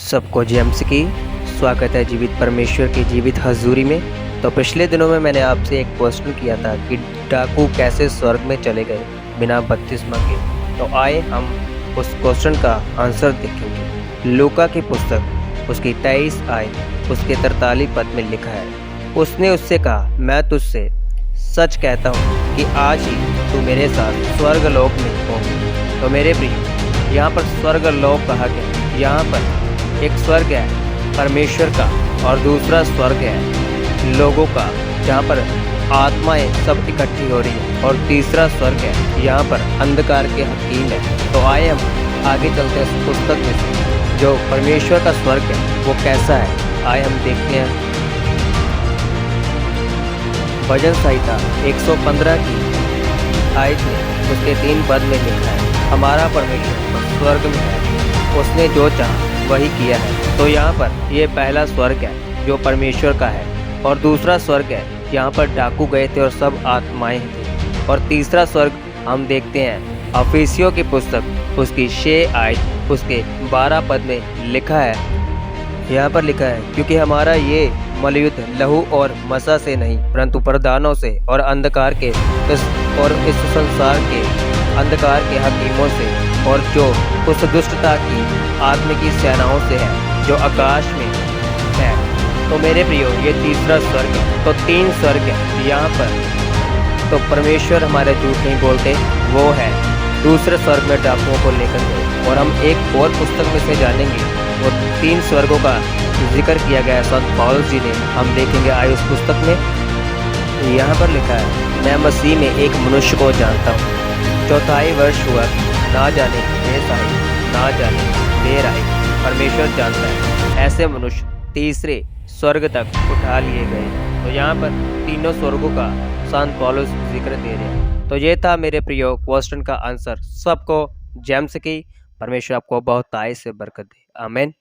सबको जेम्स की स्वागत है जीवित परमेश्वर की जीवित हजूरी में। तो पिछले दिनों में मैंने आपसे एक क्वेश्चन किया था कि डाकू कैसे स्वर्ग में चले गए बिना बपतिस्मा के। तो आए हम उस क्वेश्चन का आंसर देखेंगे। लूका की पुस्तक उसकी 23 आयत उसके 43 पद में लिखा है, उसने उससे कहा, मैं तुझसे सच कहता हूँ कि आज ही तू मेरे साथ स्वर्ग लोक में होगी। तो मेरे प्रिय, यहाँ पर स्वर्ग लोक कहा गया। यहाँ पर एक स्वर्ग है परमेश्वर का और दूसरा स्वर्ग है लोगों का, जहाँ पर आत्माएं सब इकट्ठी हो रही है, और तीसरा स्वर्ग है यहाँ पर अंधकार के हकीम है। तो आए हम आगे चलते हैं इस पुस्तक में से जो परमेश्वर का स्वर्ग है वो कैसा है। आए हम देखते हैं। भजन संहिता 115 की आयत में उसके 3 पद में लिखा है, हमारा परमेश्वर स्वर्ग में है, उसने जो चाहा वही किया है। तो यहाँ पर ये पहला स्वर्ग है जो परमेश्वर का है, और दूसरा स्वर्ग है यहाँ पर डाकू गए थे और सब आत्माएं थी। और तीसरा स्वर्ग हम देखते हैं अफिसियों की पुस्तक उसकी 6 आयत उसके 12 पद में लिखा है। यहाँ पर लिखा है, क्योंकि हमारा ये मलयुद्ध लहू और मसा से नहीं परंतु प्रधानों से और अंधकार के इस संसार के अंधकार के हकीमों से और जो उस दुष्टता की आत्म की सेनाओं से है जो आकाश में है। तो मेरे प्रियो, ये तीसरा स्वर्ग है। तो 3 स्वर्ग है यहाँ पर। तो परमेश्वर हमारे झूठ नहीं बोलते, वो है दूसरे स्वर्ग में डाकुओं को लेकर गए। और हम एक और पुस्तक में से जानेंगे, वो 3 स्वर्गों का जिक्र किया गया है संत पौलुस जी ने। हम देखेंगे आए उस पुस्तक में। यहाँ पर लिखा है, मैं मसीह में एक मनुष्य को जानता हूँ, 4 वर्ष हुआ, ना जाने देर आई ना जाने देर आई, परमेश्वर जानता है। ऐसे मनुष्य तीसरे स्वर्ग तक उठा लिए गए। तो यहाँ पर तीनों स्वर्गों का संत पौलुस जिक्र दे रहे हैं। तो ये था मेरे प्रियो क्वेश्चन का आंसर। सबको जेम्स की। परमेश्वर आपको बहुत आय से बरकत दे। आमीन।